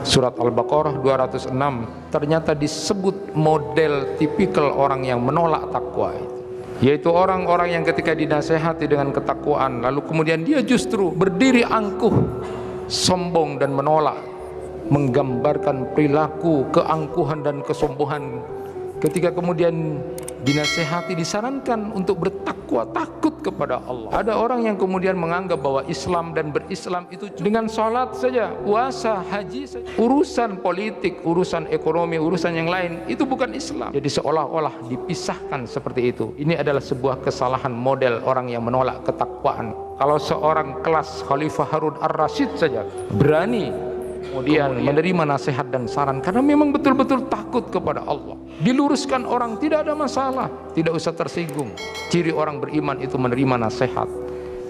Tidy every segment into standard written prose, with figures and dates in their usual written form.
Surat Al-Baqarah 206 ternyata disebut model tipikal orang yang menolak takwa, yaitu orang-orang yang ketika dinasehati dengan ketakwaan lalu kemudian dia justru berdiri angkuh, sombong dan menolak, menggambarkan perilaku keangkuhan dan kesombongan. Ketika kemudian dinasehati, disarankan untuk bertakwa, takut kepada Allah. Ada orang yang kemudian menganggap bahwa Islam dan berislam itu dengan sholat saja, puasa, haji saja. Urusan politik, urusan ekonomi, urusan yang lain itu bukan Islam. Jadi seolah-olah dipisahkan seperti itu. Ini adalah sebuah kesalahan model orang yang menolak ketakwaan. Kalau seorang kelas Khalifah Harun Ar-Rasyid saja berani kemudian menerima nasihat dan saran karena memang betul-betul takut kepada Allah, diluruskan orang, tidak ada masalah, tidak usah tersinggung. Ciri orang beriman itu menerima nasihat,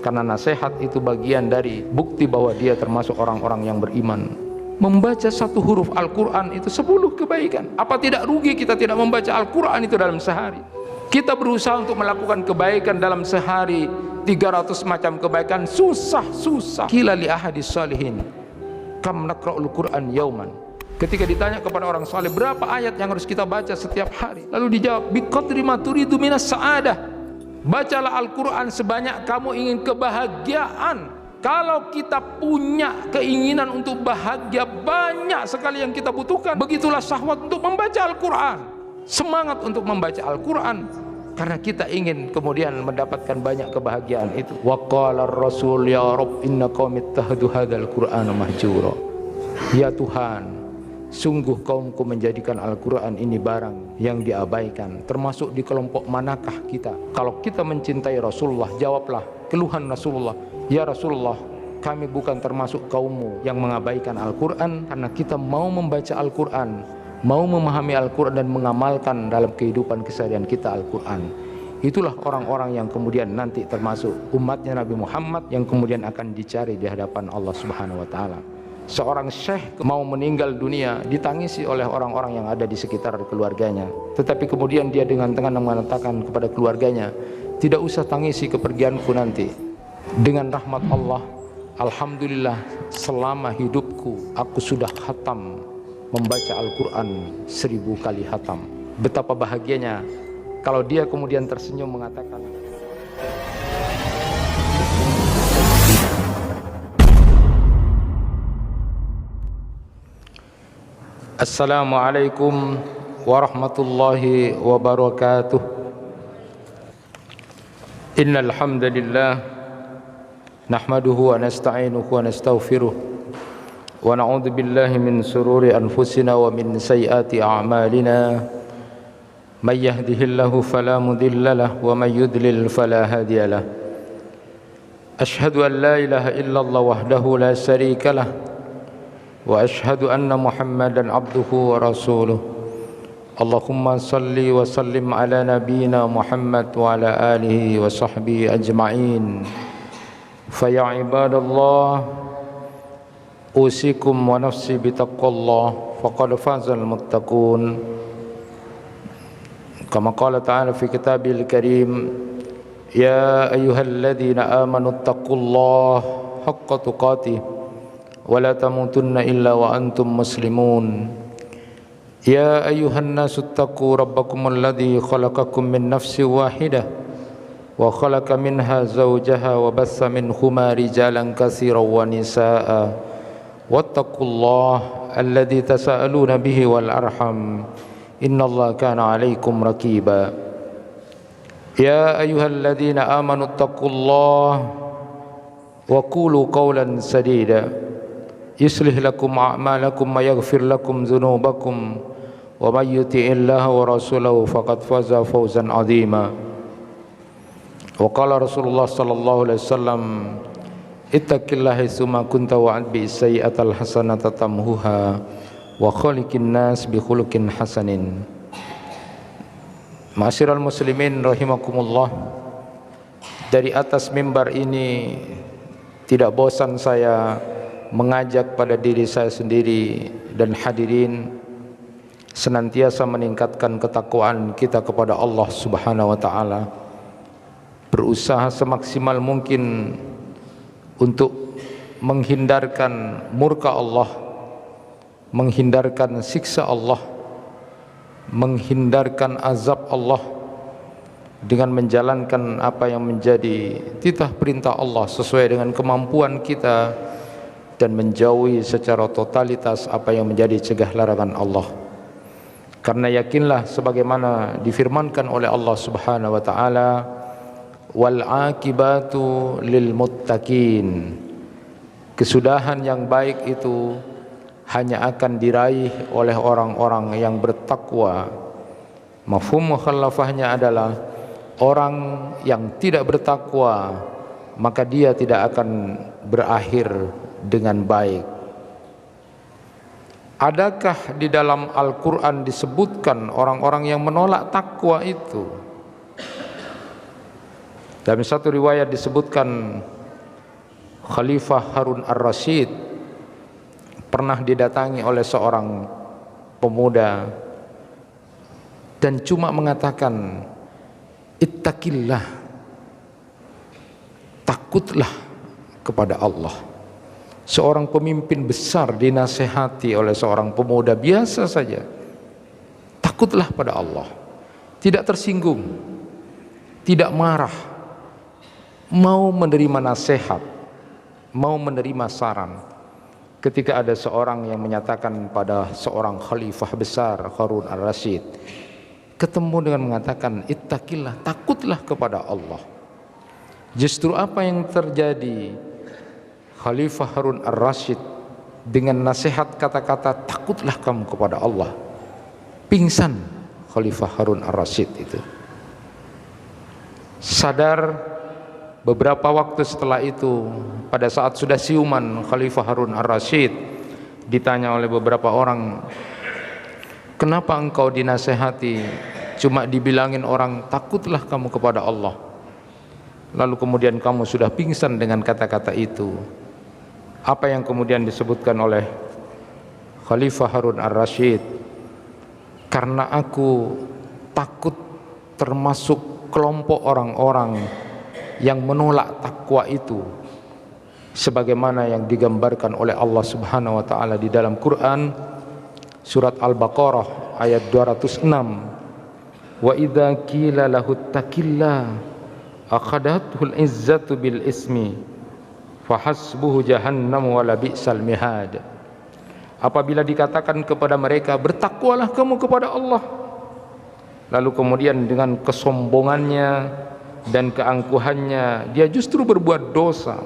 karena nasihat itu bagian dari bukti bahwa dia termasuk orang-orang yang beriman. Membaca satu huruf Al-Quran itu 10 kebaikan. Apa tidak rugi kita tidak membaca Al-Quran itu dalam sehari? Kita berusaha untuk melakukan kebaikan dalam sehari 300 macam kebaikan, susah. Qila li ahadis salihin kam naqra'ul Qur'an yauman. Ketika ditanya kepada orang saleh berapa ayat yang harus kita baca setiap hari, lalu dijawab biqadri ma turidu minas sa'adah. Bacalah Al-Qur'an sebanyak kamu ingin kebahagiaan. Kalau kita punya keinginan untuk bahagia, banyak sekali yang kita butuhkan. Begitulah syahwat untuk membaca Al-Qur'an. Semangat untuk membaca Al-Qur'an karena kita ingin kemudian mendapatkan banyak kebahagiaan itu. Wa qala ar-rasul ya rabb inna qaumi ittahadu hadzal qur'ana mahjura. Ya Tuhan, sungguh kaumku menjadikan Al-Quran ini barang yang diabaikan. Termasuk di kelompok manakah kita? Kalau kita mencintai Rasulullah, jawablah keluhan Rasulullah, ya Rasulullah, kami bukan termasuk kaummu yang mengabaikan Al-Quran, karena kita mau membaca Al-Quran, mau memahami Al-Quran dan mengamalkan dalam kehidupan keseharian kita Al-Quran. Itulah orang-orang yang kemudian nanti termasuk umatnya Nabi Muhammad yang kemudian akan dicari di hadapan Allah Subhanahu wa taala. Seorang syekh mau meninggal dunia ditangisi oleh orang-orang yang ada di sekitar keluarganya, tetapi kemudian dia dengan tenang mengatakan kepada keluarganya, tidak usah tangisi kepergianku nanti. Dengan rahmat Allah, alhamdulillah selama hidupku aku sudah khatam membaca Al-Quran 1000 kali khatam. Betapa bahagianya kalau dia kemudian tersenyum mengatakan, Assalamualaikum warahmatullahi wabarakatuh. Innal hamdalillah nahmaduhu wa nasta'inuhu wa nastaghfiruh wa na'udzu billahi min shururi anfusina wa min sayyiati a'malina. May yahdihillahu fala mudilla lahu wa may yudlil fala hadiya lahu. Asyhadu an la ilaha illallah wahdahu la syarika lahu wa ashhadu anna Muhammadan abduhu wa rasuluh. Allahumma salli wa sallim ala nabiyyina Muhammad wa ala alihi wa sahbihi ajma'in. Fa ya ibadallah, usikum wa nafsi bitaqwallah faqad fazal muttaqun. Kama qala ta'ala fi kitabil karim, ya ayyuhalladzina amanu taqullaha haqqa tuqatih ولا تموتن إلا وأنتم مسلمون يا أيها الناس اتقوا ربكم الذي خلقكم من نفس واحدة وخلق منها زوجها وبث منهما رجالا كثيرا ونساء واتقوا الله الذي تساءلون به والأرحم إن الله كان عليكم رقيبا يا أيها الذين آمنوا اتقوا الله وقولوا قولا سديدا يصلح لكم أعمالكم ويغفر لكم ذنوبكم ومن يطع الله ورسوله فقد فاز فوزا عظيما. وقال رسول الله صلى الله عليه وسلم اتق الله حيث ما كنت وأتبع السيئة الحسنة تمحوها وخالق الناس بخلق حسن. Ma'asyiral muslimin rahimakumullah, dari atas mimbar ini tidak bosan saya mengajak pada diri saya sendiri dan hadirin senantiasa meningkatkan ketakwaan kita kepada Allah Subhanahu wa taala, berusaha semaksimal mungkin untuk menghindarkan murka Allah, menghindarkan siksa Allah, menghindarkan azab Allah dengan menjalankan apa yang menjadi titah perintah Allah sesuai dengan kemampuan kita, dan menjauhi secara totalitas apa yang menjadi cegah larangan Allah. Karena yakinlah sebagaimana difirmankan oleh Allah Subhanahu wa taala, wal akibatu lil muttaqin, kesudahan yang baik itu hanya akan diraih oleh orang-orang yang bertakwa. Mafhum mukhalafahnya adalah orang yang tidak bertakwa, maka dia tidak akan berakhir dengan baik. Adakah di dalam Al-Quran disebutkan orang-orang yang menolak takwa itu? Dalam satu riwayat disebutkan Khalifah Harun ar-Rasyid pernah didatangi oleh seorang pemuda dan cuma mengatakan, ittaqillah, takutlah kepada Allah. Seorang pemimpin besar dinasehati oleh seorang pemuda biasa saja, takutlah pada Allah, tidak tersinggung, tidak marah, mau menerima nasihat, mau menerima saran. Ketika ada seorang yang menyatakan pada seorang khalifah besar Harun ar-Rasyid, ketemu dengan mengatakan ittaqillah, takutlah kepada Allah. Justru apa yang terjadi? Khalifah Harun ar-Rasyid dengan nasihat kata-kata takutlah kamu kepada Allah, pingsan Khalifah Harun ar-Rasyid itu. Sadar beberapa waktu setelah itu, pada saat sudah siuman Khalifah Harun ar-Rasyid ditanya oleh beberapa orang, kenapa engkau dinasehati cuma dibilangin orang takutlah kamu kepada Allah, lalu kemudian kamu sudah pingsan dengan kata-kata itu? Apa yang kemudian disebutkan oleh Khalifah Harun ar-Rasyid? Karena aku takut termasuk kelompok orang-orang yang menolak takwa itu, sebagaimana yang digambarkan oleh Allah Subhanahu wa taala di dalam Quran surat Al-Baqarah ayat 206, wa idza qila lahu taqillah akhadathul izzatu bil ismi fahasbuhu jahannam wa la bi'sal mihad. Apabila dikatakan kepada mereka bertakwalah kamu kepada Allah, lalu kemudian dengan kesombongannya dan keangkuhannya dia justru berbuat dosa,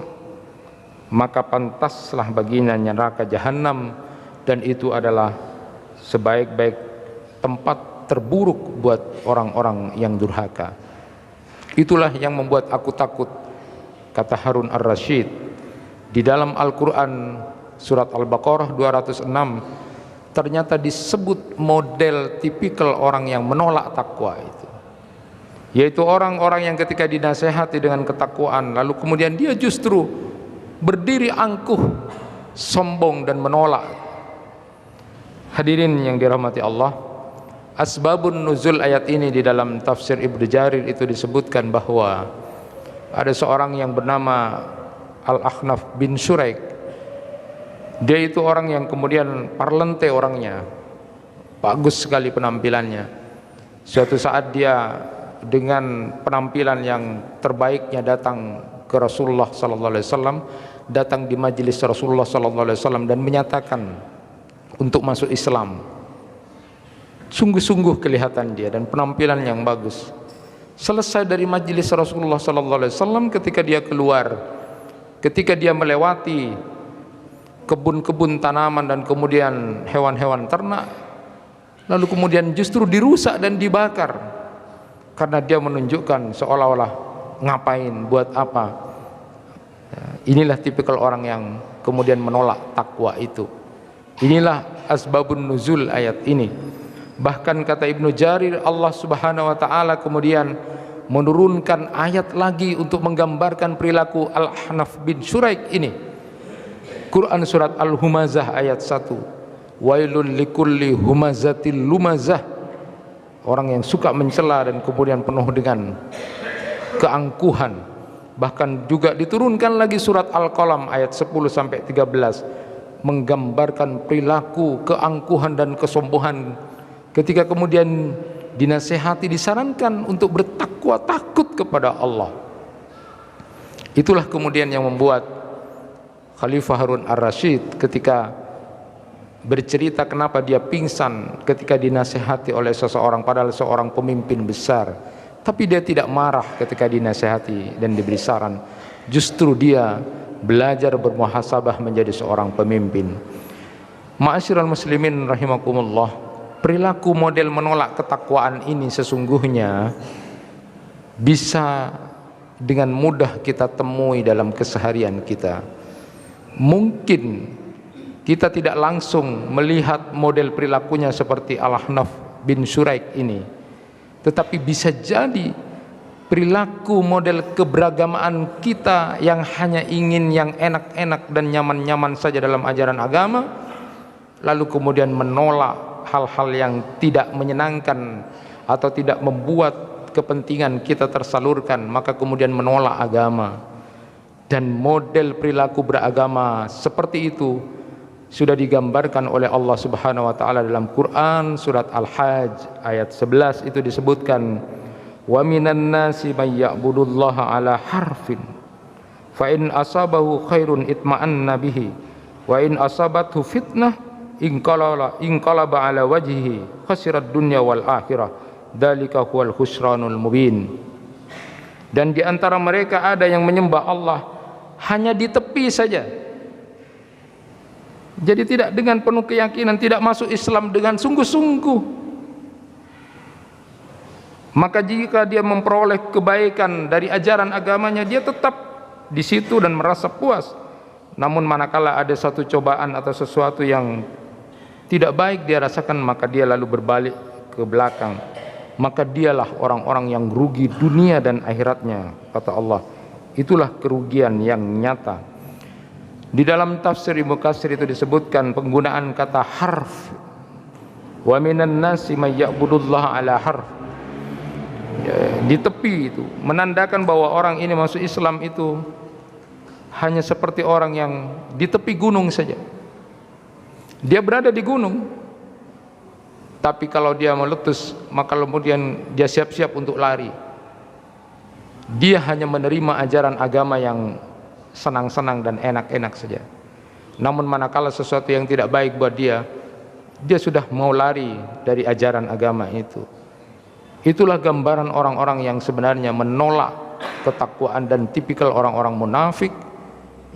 maka pantaslah baginya neraka jahanam, dan itu adalah sebaik-baik tempat terburuk buat orang-orang yang durhaka. Itulah yang membuat aku takut, kata Harun ar-Rasyid. Di dalam Al-Quran surat Al-Baqarah 206 ternyata disebut model tipikal orang yang menolak takwa itu, yaitu orang-orang yang ketika dinasehati dengan ketakwaan lalu kemudian dia justru berdiri angkuh, sombong dan menolak. Hadirin yang dirahmati Allah, asbabun nuzul ayat ini di dalam tafsir Ibnu Jarir itu disebutkan bahwa ada seorang yang bernama Al-Akhnaf bin Syuraik. Dia itu orang yang kemudian parlente orangnya, bagus sekali penampilannya. Suatu saat dia dengan penampilan yang terbaiknya datang ke Rasulullah sallallahu alaihi wasallam, datang di majelis Rasulullah sallallahu alaihi wasallam dan menyatakan untuk masuk Islam. Sungguh-sungguh kelihatan dia dan penampilan yang bagus. Selesai dari majelis Rasulullah sallallahu alaihi wasallam, ketika dia keluar, ketika dia melewati kebun-kebun tanaman dan kemudian hewan-hewan ternak, lalu kemudian justru dirusak dan dibakar karena dia menunjukkan seolah-olah ngapain, buat apa. Inilah tipikal orang yang kemudian menolak takwa itu. Inilah asbabun nuzul ayat ini. Bahkan kata Ibnu Jarir, Allah Subhanahu wa taala kemudian menurunkan ayat lagi untuk menggambarkan perilaku Al-Ahnaf bin Syuraik ini. Quran surat Al-Humazah ayat 1. wailul likulli humazatil lumazah, orang yang suka mencela dan kemudian penuh dengan keangkuhan. Bahkan juga diturunkan lagi surat Al-Qalam ayat 10 sampai 13 menggambarkan perilaku keangkuhan dan kesombongan, ketika kemudian dinasehati, disarankan untuk bertakwa, takut kepada Allah. Itulah kemudian yang membuat Khalifah Harun ar-Rasyid ketika bercerita kenapa dia pingsan ketika dinasehati oleh seseorang, padahal seorang pemimpin besar, tapi dia tidak marah ketika dinasehati dan diberi saran. Justru dia belajar bermuhasabah menjadi seorang pemimpin. Ma'asyiral muslimin rahimakumullah, perilaku model menolak ketakwaan ini sesungguhnya bisa dengan mudah kita temui dalam keseharian kita. Mungkin kita tidak langsung melihat model perilakunya seperti Al-Ahnaf bin Syuraik ini, tetapi bisa jadi perilaku model keberagamaan kita yang hanya ingin yang enak-enak dan nyaman-nyaman saja dalam ajaran agama, lalu kemudian menolak hal-hal yang tidak menyenangkan atau tidak membuat kepentingan kita tersalurkan, maka kemudian menolak agama. Dan model perilaku beragama seperti itu sudah digambarkan oleh Allah Subhanahu wa taala dalam Quran surat Al-Hajj ayat 11. Itu disebutkan, wa minan nasi may ya'budullaha ala harfin fa in asabahu khairun itma'anna bihi wa in asabathu fitnah inqalaba ala wajhihi khasirat dunya wal akhirah dzalika huwal khusranul mubin. Dan di antara mereka ada yang menyembah Allah hanya di tepi saja, jadi tidak dengan penuh keyakinan, tidak masuk Islam dengan sungguh-sungguh. Maka jika dia memperoleh kebaikan dari ajaran agamanya, dia tetap di situ dan merasa puas. Namun manakala ada satu cobaan atau sesuatu yang tidak baik dia rasakan, maka dia lalu berbalik ke belakang. Maka dialah orang-orang yang rugi dunia dan akhiratnya, kata Allah. Itulah kerugian yang nyata. Di dalam tafsir Ibnu Katsir itu disebutkan penggunaan kata harf. Wa minan nasi may ya'budullaha ala harf. Di tepi itu menandakan bahwa orang ini masuk Islam itu hanya seperti orang yang di tepi gunung saja. Dia berada di gunung, tapi kalau dia meletus maka kemudian dia siap-siap untuk lari. Dia hanya menerima ajaran agama yang senang-senang dan enak-enak saja. Namun manakala sesuatu yang tidak baik buat dia, dia sudah mau lari dari ajaran agama itu. Itulah gambaran orang-orang yang sebenarnya menolak ketakwaan dan tipikal orang-orang munafik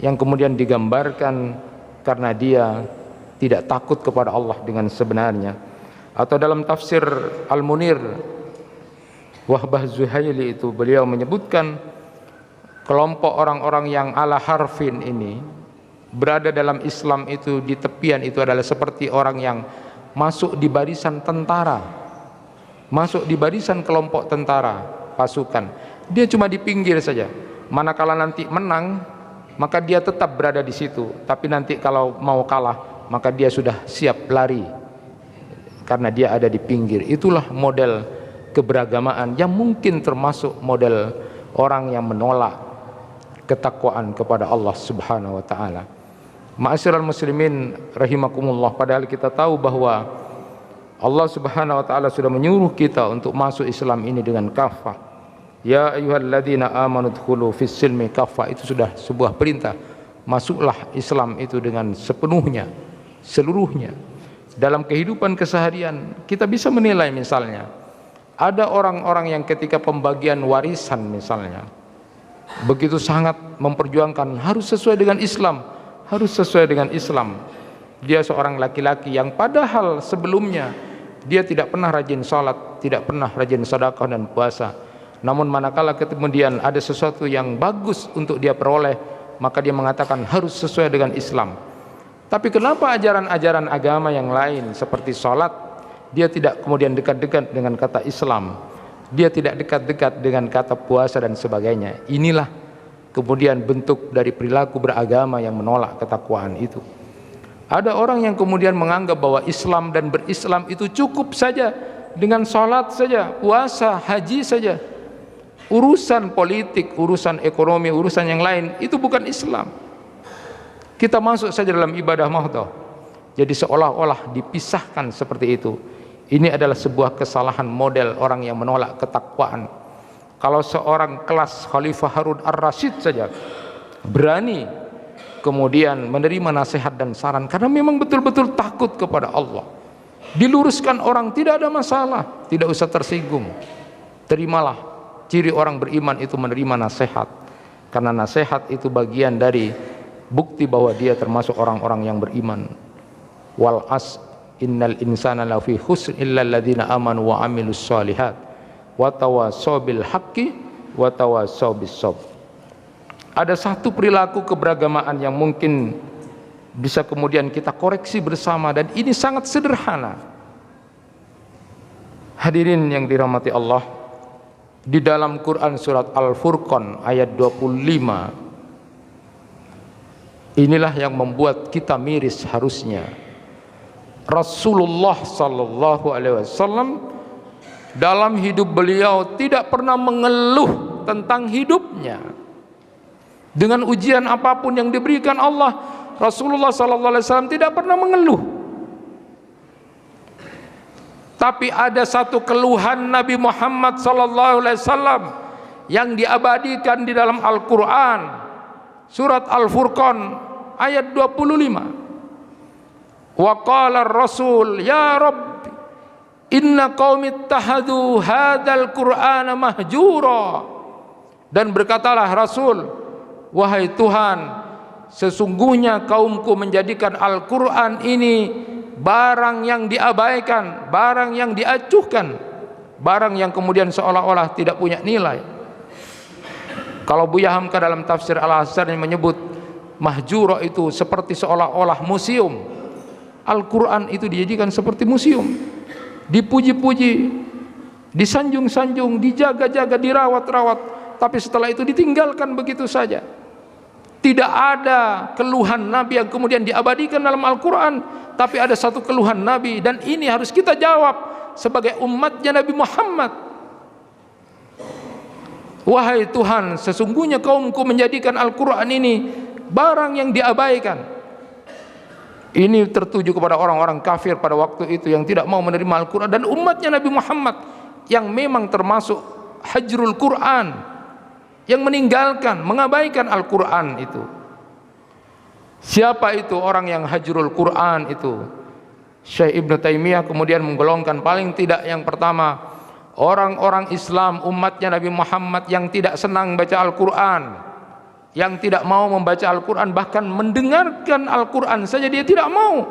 yang kemudian digambarkan karena dia tidak takut kepada Allah dengan sebenarnya. Atau dalam tafsir Al-Munir Wahbah Zuhaili itu beliau menyebutkan kelompok orang-orang yang ala harfin ini berada dalam Islam itu di tepian itu adalah seperti orang yang masuk di barisan tentara, masuk di barisan kelompok tentara pasukan. Dia cuma di pinggir saja. Manakala nanti menang, maka dia tetap berada di situ. Tapi nanti kalau mau kalah, maka dia sudah siap lari karena dia ada di pinggir. Itulah model keberagamaan yang mungkin termasuk model orang yang menolak ketakwaan kepada Allah Subhanahu wa taala. Ma'asyiral muslimin rahimakumullah, padahal kita tahu bahwa Allah Subhanahu wa taala sudah menyuruh kita untuk masuk Islam ini dengan kafah. Ya ayyuhalladzina amanu dkhulu fis silmi kafah, itu sudah sebuah perintah. Masuklah Islam itu dengan sepenuhnya, seluruhnya. Dalam kehidupan keseharian kita bisa menilai, misalnya ada orang-orang yang ketika pembagian warisan misalnya begitu sangat memperjuangkan harus sesuai dengan Islam, harus sesuai dengan Islam. Dia seorang laki-laki yang padahal sebelumnya dia tidak pernah rajin salat, tidak pernah rajin sedekah dan puasa. Namun manakala kemudian ada sesuatu yang bagus untuk dia peroleh, maka dia mengatakan harus sesuai dengan Islam. Tapi kenapa ajaran-ajaran agama yang lain seperti salat dia tidak kemudian dekat-dekat dengan kata Islam, dia tidak dekat-dekat dengan kata puasa dan sebagainya? Inilah kemudian bentuk dari perilaku beragama yang menolak ketakwaan itu. Ada orang yang kemudian menganggap bahwa Islam dan berislam itu cukup saja dengan sholat saja, puasa, haji saja. Urusan politik, urusan ekonomi, urusan yang lain itu bukan Islam. Kita masuk saja dalam ibadah mahdhah, jadi seolah-olah dipisahkan seperti itu. Ini adalah sebuah kesalahan model orang yang menolak ketakwaan. Kalau seorang kelas Khalifah Harun ar-Rasyid saja berani kemudian menerima nasihat dan saran karena memang betul-betul takut kepada Allah, diluruskan orang, tidak ada masalah, tidak usah tersinggung. Terimalah. Ciri orang beriman itu menerima nasihat, karena nasihat itu bagian dari bukti bahwa dia termasuk orang-orang yang beriman. Wal as innal insana lafi khusr illa alladziina amanu wa amilus shalihat wa tawassaw bil haqqi wa tawassaw bis sabr. Ada satu perilaku keberagamaan yang mungkin bisa kemudian kita koreksi bersama, dan ini sangat sederhana. Hadirin yang dirahmati Allah, di dalam Quran surat Al-Furqan ayat 25, inilah yang membuat kita miris harusnya. Rasulullah sallallahu alaihi wasallam dalam hidup beliau tidak pernah mengeluh tentang hidupnya. Dengan ujian apapun yang diberikan Allah, Rasulullah sallallahu alaihi wasallam tidak pernah mengeluh. Tapi ada satu keluhan Nabi Muhammad sallallahu alaihi wasallam yang diabadikan di dalam Al-Qur'an, surat Al-Furqan ayat 25. Wa qala ar-rasul ya Rabb inna qaumi ittahadu hadzal qur'ana mahjura. Dan berkatalah Rasul, wahai Tuhan, sesungguhnya kaumku menjadikan Al-Qur'an ini barang yang diabaikan, barang yang diacuhkan, barang yang kemudian seolah-olah tidak punya nilai. Kalau Buya Hamka dalam tafsir Al-Asar yang menyebut mahjura itu seperti seolah-olah museum, Al-Quran itu dijadikan seperti museum, dipuji-puji, disanjung-sanjung, dijaga-jaga, dirawat-rawat, tapi setelah itu ditinggalkan begitu saja. Tidak ada keluhan Nabi yang kemudian diabadikan dalam Al-Quran, tapi ada satu keluhan Nabi, dan ini harus kita jawab sebagai umatnya Nabi Muhammad. Wahai Tuhan, sesungguhnya kaumku menjadikan Al-Quran ini barang yang diabaikan. Ini tertuju kepada orang-orang kafir pada waktu itu yang tidak mau menerima Al-Quran, dan umatnya Nabi Muhammad yang memang termasuk hajrul Quran, yang meninggalkan, mengabaikan Al-Quran itu. Siapa itu orang yang hajrul Quran itu? Syekh Ibnu Taimiyah kemudian menggolongkan paling tidak yang pertama, orang-orang Islam umatnya Nabi Muhammad yang tidak senang baca Al-Quran, yang tidak mau membaca Al-Quran, bahkan mendengarkan Al-Quran saja dia tidak mau.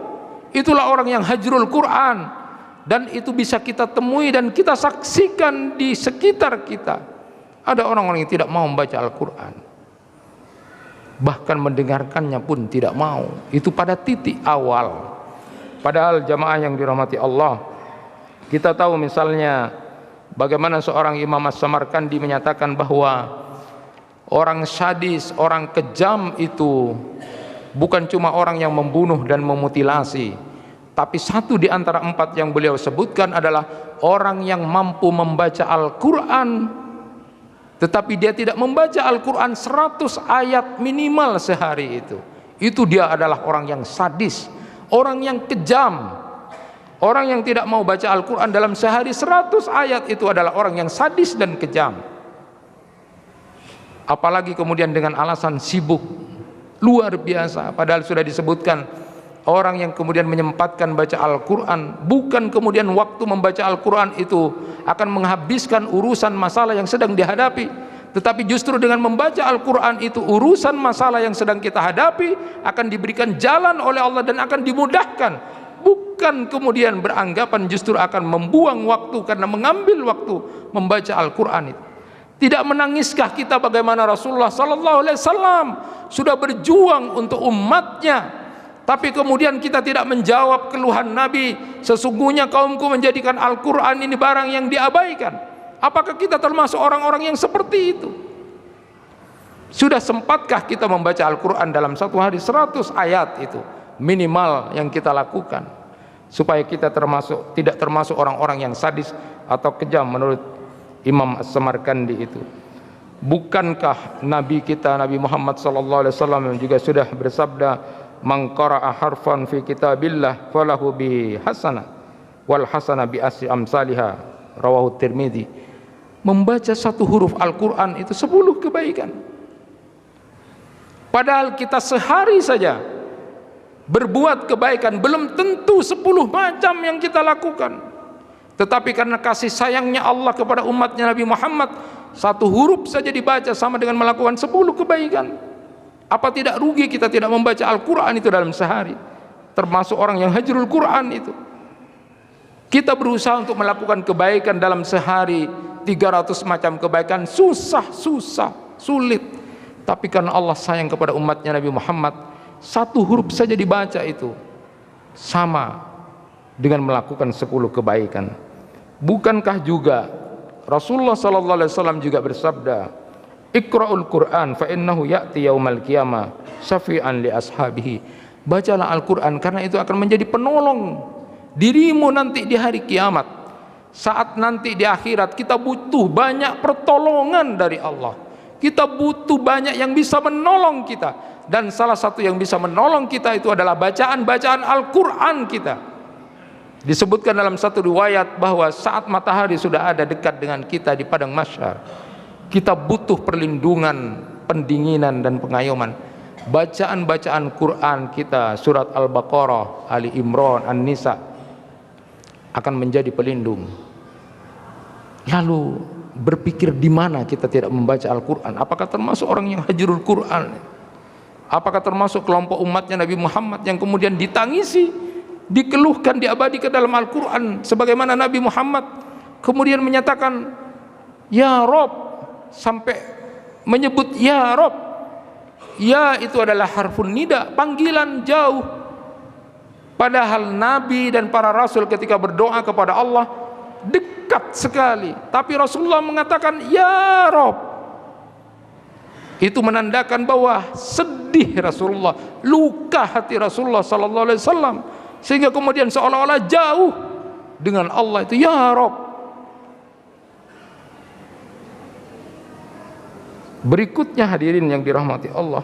Itulah orang yang hajrul Quran, dan itu bisa kita temui dan kita saksikan di sekitar kita. Ada orang-orang yang tidak mau membaca Al-Quran, bahkan mendengarkannya pun tidak mau. Itu pada titik awal. Padahal jamaah yang dirahmati Allah, kita tahu misalnya bagaimana seorang Imam As-Samarkandi menyatakan bahwa orang sadis, orang kejam itu bukan cuma orang yang membunuh dan memutilasi, tapi satu di antara empat yang beliau sebutkan adalah orang yang mampu membaca Al-Quran tetapi dia tidak membaca Al-Quran 100 ayat minimal sehari itu dia adalah orang yang sadis, orang yang kejam. Orang yang tidak mau baca Al-Quran dalam sehari 100 ayat itu adalah orang yang sadis dan kejam. Apalagi kemudian dengan alasan sibuk, luar biasa. Padahal sudah disebutkan, orang yang kemudian menyempatkan baca Al-Quran, bukan kemudian waktu membaca Al-Quran itu akan menghabiskan urusan masalah yang sedang dihadapi, tetapi justru dengan membaca Al-Quran itu urusan masalah yang sedang kita hadapi akan diberikan jalan oleh Allah dan akan dimudahkan. Bukan kemudian beranggapan justru akan membuang waktu karena mengambil waktu membaca Al-Quran itu. Tidak menangiskah kita bagaimana Rasulullah sallallahu alaihi wasallam sudah berjuang untuk umatnya, tapi kemudian kita tidak menjawab keluhan Nabi, sesungguhnya kaumku menjadikan Al-Quran ini barang yang diabaikan. Apakah kita termasuk orang-orang yang seperti itu? Sudah sempatkah kita membaca Al-Quran dalam satu hari 100 ayat itu? minimal yang kita lakukan supaya kita tidak termasuk orang-orang yang sadis atau kejam menurut Imam As-Samarkandi itu. Bukankah Nabi kita Nabi Muhammad sallallahu alaihi wasallam yang juga sudah bersabda, "Man qara'a harfan fi kitabillah falahu bi hasanah wal hasanah bi asri amsalihha," rawahu Tirmidzi. Membaca satu huruf Al-Qur'an itu 10 kebaikan. Padahal kita sehari saja berbuat kebaikan belum tentu 10 macam yang kita lakukan. Tetapi karena kasih sayangnya Allah kepada umatnya Nabi Muhammad, satu huruf saja dibaca sama dengan melakukan 10 kebaikan. Apa tidak rugi kita tidak membaca Al-Quran itu dalam sehari? Termasuk orang yang hajrul Quran itu. Kita berusaha untuk melakukan kebaikan dalam sehari 300 macam kebaikan, susah, sulit. Tapi karena Allah sayang kepada umatnya Nabi Muhammad, satu huruf saja dibaca itu sama dengan melakukan 10 kebaikan. Bukankah juga Rasulullah sallallahu alaihi wasallam juga bersabda, "Iqra'ul Qur'an fa innahu ya'ti yaumal qiyamah syafi'an li ashabihi." Bacalah Al-Qur'an karena itu akan menjadi penolong dirimu nanti di hari kiamat. Saat nanti di akhirat kita butuh banyak pertolongan dari Allah. Kita butuh banyak yang bisa menolong kita, dan salah satu yang bisa menolong kita itu adalah bacaan-bacaan Al-Qur'an kita. Disebutkan dalam satu riwayat bahwa saat matahari sudah ada dekat dengan kita di padang mahsyar, kita butuh perlindungan, pendinginan dan pengayoman. Bacaan-bacaan Quran kita, surat Al-Baqarah, Ali Imran, An-Nisa, akan menjadi pelindung. Lalu berpikir di mana kita tidak membaca Al-Quran? Apakah termasuk orang yang hajrul Quran? Apakah termasuk kelompok umatnya Nabi Muhammad yang kemudian ditangisi, dikeluhkan, diabadikan dalam Al-Quran, sebagaimana Nabi Muhammad kemudian menyatakan ya Rob, sampai menyebut ya Rob. Ya itu adalah harfun nida, panggilan jauh. Padahal Nabi dan para Rasul ketika berdoa kepada Allah dekat sekali, tapi Rasulullah mengatakan ya Rob. Itu menandakan bahwa sedih Rasulullah, luka hati Rasulullah sallallahu alaihi wasallam, sehingga kemudian seolah-olah jauh dengan Allah itu ya Rob. Berikutnya hadirin yang dirahmati Allah,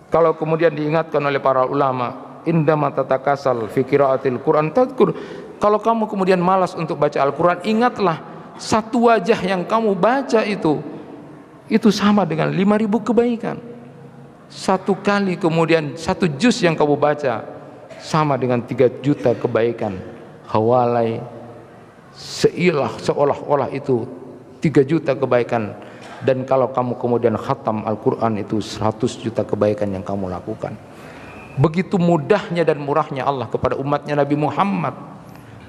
kalau kemudian diingatkan oleh para ulama, indama tatakasal fi qiraatil Quran tadhkur, kalau kamu kemudian malas untuk baca Al-Quran, ingatlah satu wajah yang kamu baca itu sama dengan 5.000 kebaikan. Satu kali kemudian satu juz yang kamu baca sama dengan 3 juta kebaikan. Hawalai seolah-olah itu 3 juta kebaikan. Dan kalau kamu kemudian khatam Al-Quran itu 100 juta kebaikan yang kamu lakukan. Begitu mudahnya dan murahnya Allah kepada umatnya Nabi Muhammad.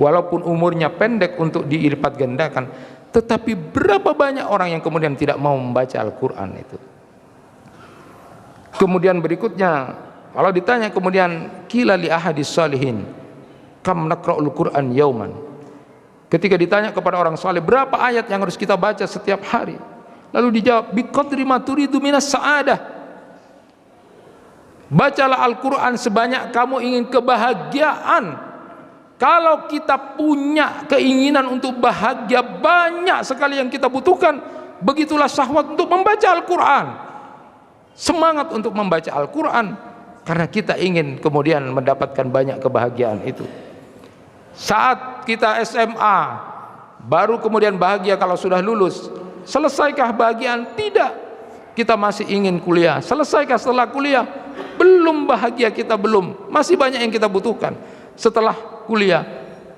Walaupun umurnya pendek untuk dilipat gandakan, tetapi berapa banyak orang yang kemudian tidak mau membaca Al-Quran itu. Kemudian berikutnya, kalau ditanya kemudian qila li ahadis salihin kam naqra'ul Quran yauman, ketika ditanya kepada orang saleh berapa ayat yang harus kita baca setiap hari, lalu dijawab biqadri ma turidu minas sa'adah. Bacalah Al-Quran sebanyak kamu ingin kebahagiaan. Kalau kita punya keinginan untuk bahagia, banyak sekali yang kita butuhkan, begitulah syahwat untuk membaca Al-Quran. Semangat untuk membaca Al-Quran karena kita ingin kemudian mendapatkan banyak kebahagiaan itu. Saat kita SMA baru kemudian bahagia kalau sudah lulus. Selesaikah bahagiaan? Tidak. Kita masih ingin kuliah. Selesaikah setelah kuliah? Belum bahagia, kita belum. Masih banyak yang kita butuhkan. Setelah kuliah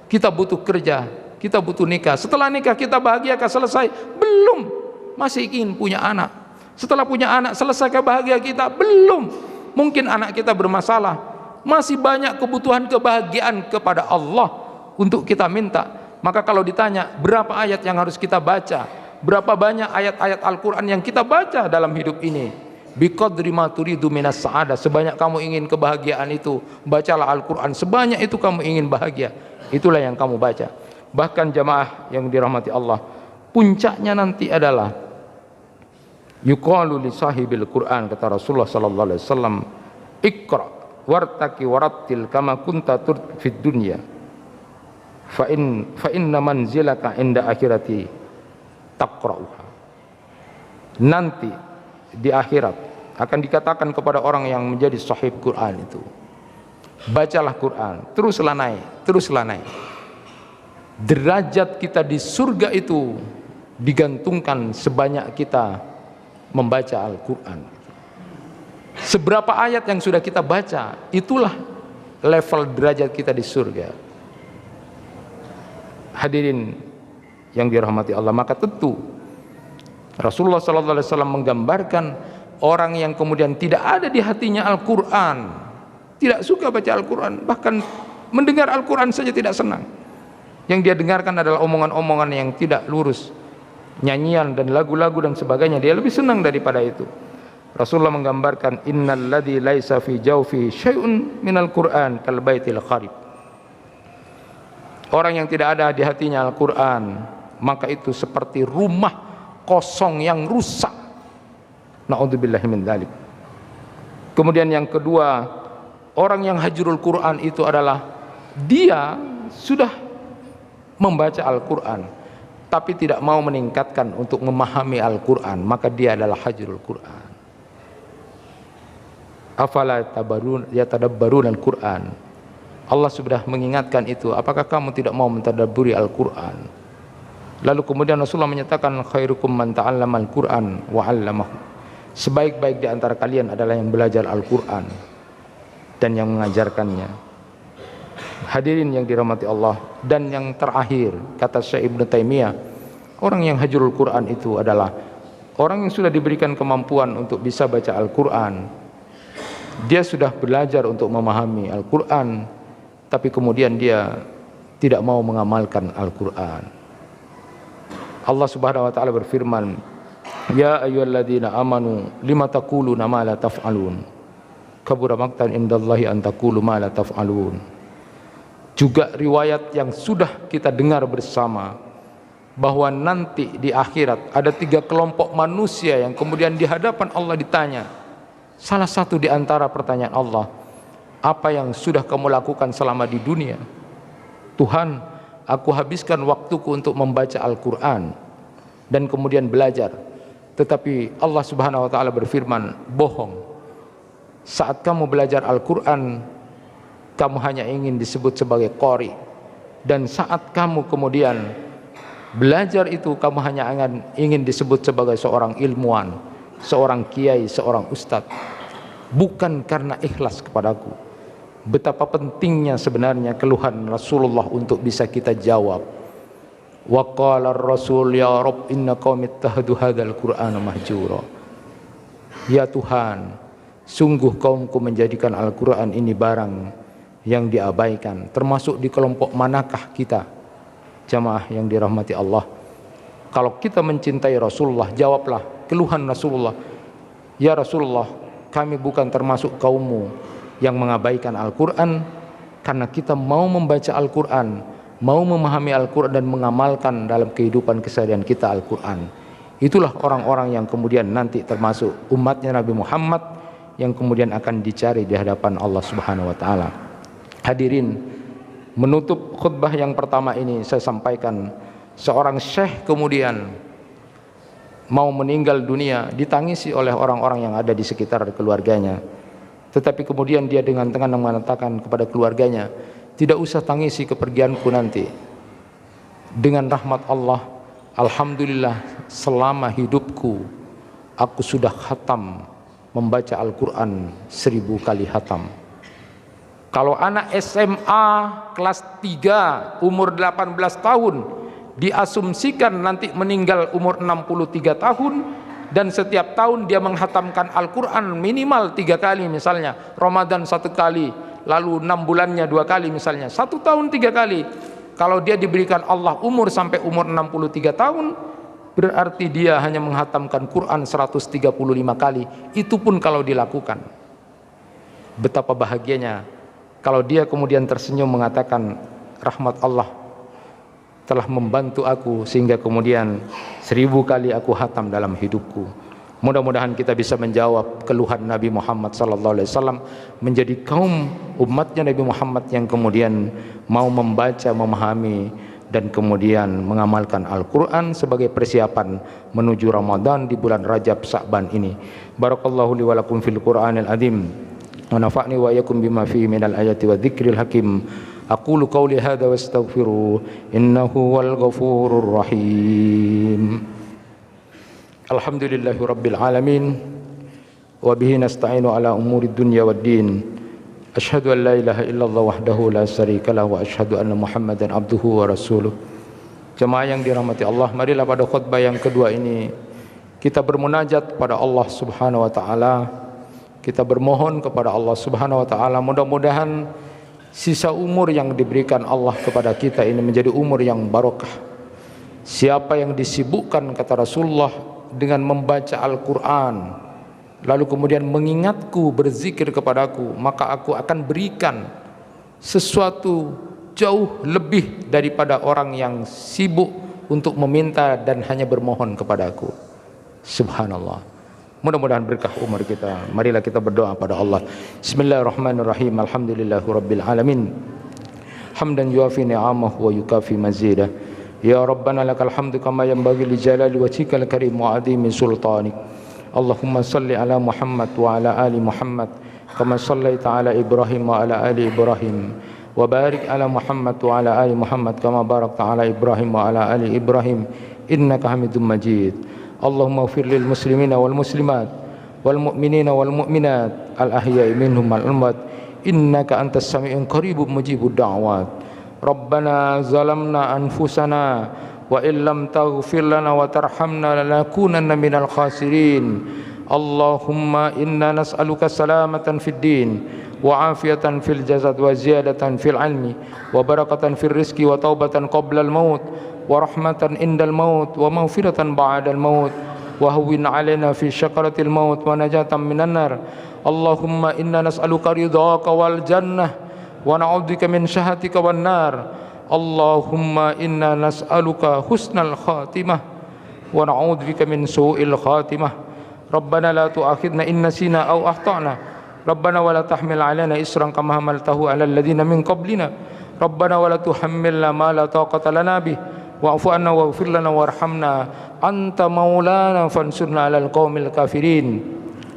kita butuh kerja, kita butuh nikah. Setelah nikah kita bahagiakah selesai? Belum. Masih ingin punya anak. Setelah punya anak selesaikah bahagia kita? Belum. Mungkin anak kita bermasalah. Masih banyak kebutuhan kebahagiaan kepada Allah untuk kita minta. Maka kalau ditanya berapa ayat yang harus kita baca, berapa banyak ayat-ayat Al-Quran yang kita baca dalam hidup ini, biqadri ma turidu minas sa'adah, sebanyak kamu ingin kebahagiaan itu, bacalah Al-Quran, sebanyak itu kamu ingin bahagia, itulah yang kamu baca. Bahkan jamaah yang dirahmati Allah, puncaknya nanti adalah yuqalu li sahibil Quran, kata Rasulullah sallallahu alaihi wasallam, iqra wartaki warattil kama kunta fid dunya fa inna manzilaka inda akhirati taqra'uha. Nanti di akhirat akan dikatakan kepada orang yang menjadi sahib Quran itu, bacalah Quran, teruslah naik. Derajat kita di surga itu digantungkan sebanyak kita membaca Al-Quran. Seberapa ayat yang sudah kita baca, itulah level derajat kita di surga. Hadirin yang dirahmati Allah, maka tentu Rasulullah SAW menggambarkan orang yang kemudian tidak ada di hatinya Al-Quran, tidak suka baca Al-Quran, bahkan mendengar Al-Quran saja tidak senang. Yang dia dengarkan adalah omongan-omongan yang tidak lurus, nyanyian dan lagu-lagu dan sebagainya. Dia lebih senang daripada itu. Rasulullah menggambarkan, innal ladzi laisa fi jawfihi syai'un minal Qur'an kal baitil kharib. Orang yang tidak ada di hatinya Al-Quran, maka itu seperti rumah kosong yang rusak. Na'udzubillahi min dzalik. Kemudian yang kedua, orang yang hajrul Quran itu adalah dia sudah membaca Al-Quran tapi tidak mau meningkatkan untuk memahami Al-Quran, maka dia adalah hajrul Quran. Afala yatadabbarun Al-Quran. Allah sudah mengingatkan itu, apakah kamu tidak mau mentadabburi Al-Quran? Lalu kemudian Rasulullah menyatakan, khairukum man ta'allama Al-Quran wa 'allamahu. Sebaik-baik di antara kalian adalah yang belajar Al-Quran dan yang mengajarkannya. Hadirin yang dirahmati Allah, dan yang terakhir kata Syekh Ibnu Taimiyah, orang yang hajrul Quran itu adalah orang yang sudah diberikan kemampuan untuk bisa baca Al-Quran. Dia sudah belajar untuk memahami Al-Quran, tapi kemudian dia tidak mau mengamalkan Al-Quran. Allah Subhanahu wa taala berfirman, ya ayyuhalladzina amanu lima taquluna ma la taf'alun kabura maqtan indallahi an taqulu ma la taf'alun. Juga riwayat yang sudah kita dengar bersama, bahwa nanti di akhirat ada 3 kelompok manusia yang kemudian di hadapan Allah ditanya. Salah satu di antara pertanyaan Allah, apa yang sudah kamu lakukan selama di dunia? Tuhan, aku habiskan waktuku untuk membaca Al-Quran dan kemudian belajar. Tetapi Allah Subhanahu wa taala berfirman, bohong. Saat kamu belajar Al-Quran, kamu hanya ingin disebut sebagai qari, dan saat kamu kemudian belajar itu, kamu hanya ingin disebut sebagai seorang ilmuwan, seorang kiai, seorang ustadz, bukan karena ikhlas kepadaku. Betapa pentingnya sebenarnya keluhan Rasulullah untuk bisa kita jawab. Wa qala ar-rasul ya Rabb inna qaumi ittahadu hadzal qur'ana mahjura. Ya Tuhan, sungguh kaumku menjadikan Al-Quran ini barang yang diabaikan. Termasuk di kelompok manakah kita, jamaah yang dirahmati Allah? Kalau kita mencintai Rasulullah, jawablah keluhan Rasulullah, ya Rasulullah, kami bukan termasuk kaummu yang mengabaikan Al-Quran, karena kita mau membaca Al-Quran, mau memahami Al-Quran dan mengamalkan dalam kehidupan keseharian kita Al-Quran. Itulah orang-orang yang kemudian nanti termasuk umatnya Nabi Muhammad yang kemudian akan dicari di hadapan Allah Subhanahu wa taala. Hadirin, menutup khutbah yang pertama ini saya sampaikan, seorang syekh kemudian mau meninggal dunia, ditangisi oleh orang-orang yang ada di sekitar keluarganya. Tetapi kemudian dia dengan tenang mengatakan kepada keluarganya, tidak usah tangisi kepergianku nanti. Dengan rahmat Allah, alhamdulillah selama hidupku aku sudah khatam membaca Al-Quran 1000 kali khatam. Kalau anak SMA kelas 3 umur 18 tahun diasumsikan nanti meninggal umur 63 tahun, dan setiap tahun dia menghatamkan Al-Quran minimal 3 kali, misalnya Ramadan 1 kali, lalu 6 bulannya 2 kali, misalnya 1 tahun 3 kali. Kalau dia diberikan Allah umur sampai umur 63 tahun, berarti dia hanya menghatamkan Quran 135 kali. Itu pun kalau dilakukan. Betapa bahagianya kalau dia kemudian tersenyum mengatakan, rahmat Allah telah membantu aku sehingga kemudian 1000 kali aku hatam dalam hidupku. Mudah-mudahan kita bisa menjawab keluhan Nabi Muhammad SAW, menjadi kaum umatnya Nabi Muhammad yang kemudian mau membaca, memahami, dan kemudian mengamalkan Al-Quran sebagai persiapan menuju Ramadan di bulan Rajab Sa'ban ini. Barakallahu li wa lakum fil Qur'anil azim wa nafa'ni wa iyyakum bima fihi minal ayati wa dzikril hakim. Aqulu qawli hadza wa astaghfiru innahu wal ghafurur rahim. Alhamdulillahi rabbil alamin wa bihi nasta'inu ala umurid dunya waddin. Asyhadu an la ilaha illallah wahdahu la syarika lahu wa asyhadu anna Muhammadan abduhu wa rasuluh. Jemaah yang dirahmati Allah, marilah pada khutbah yang kedua ini kita bermunajat kepada Allah Subhanahu wa taala. Kita bermohon kepada Allah Subhanahu wa taala, mudah-mudahan sisa umur yang diberikan Allah kepada kita ini menjadi umur yang barokah. Siapa yang disibukkan, kata Rasulullah, dengan membaca Al-Quran, lalu kemudian mengingatku, berzikir kepadaku, maka aku akan berikan sesuatu jauh lebih daripada orang yang sibuk untuk meminta dan hanya bermohon kepadaku. Subhanallah. Mudah-mudahan berkah umur kita. Marilah kita berdoa pada Allah. Bismillahirrahmanirrahim. Alhamdulillahi rabbil alamin. Hamdan yuafi ni'amahu wa yukafi mazidah. Ya Rabbana lakal hamdu kama yanbaghi li jalali wajhikal karim wa azimi sultanik. Allahumma salli ala Muhammad wa ala ali Muhammad kama sallaita ala Ibrahim wa ala ali Ibrahim wa barik ala Muhammad wa ala ali Muhammad kama barakta ala Ibrahim wa ala ali Ibrahim innaka Hamidum Majid. Allahumma ighfir lil muslimina wal muslimat wal mu'minina wal mu'minat al ahya'i minhum wal amwat innaka antas sami'un qaribun mujibud da'wat. Rabbana zalamna anfusana wa illam taghfir lana wa tarhamna lanakunanna minal khasirin. Allahumma inna nas'aluka salamatan fid din wa afiyatan fil jasad wa ziyadatan fil ilmi wa barakatan fil rizqi wa taubatan qabla al maut wa rahmatan indal maut wa maghfiratan ba'dal maut wa hawwin 'alaina fi syakaratil maut wa najatan minan nar. Allahumma inna nas'aluka ridhaka wal jannah wa na'udzubika min syahatika wan nar. Allahumma inna nas'aluka husnal khatimah wa na'udzubika min su'il khatimah. Rabbana la tu'akhidna in nasina aw akhtana. Rabbana wa la tahmil 'alaina isran kama hamaltahu 'alal ladzina min qablina. Rabbana wa la tuhammilna ma la taqata lana bih wa'fu 'anna waghfir lana warhamna anta maulana fansurna 'alal qaumil kafirin.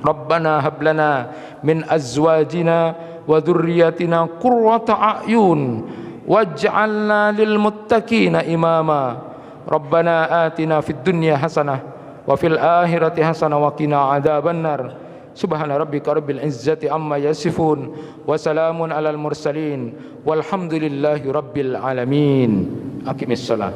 Rabbana hab lana min azwajina wa dzurriyyatina qurrata a'yun waj'alna lil muttaqina imama. Rabbana atina fid dunya hasanah wa fil akhirati hasanah wa qina adzabannar. Subhana rabbika rabbil izzati amma yasifun wa salamun alal mursalin walhamdulillahi rabbil alamin. Aqimis salat.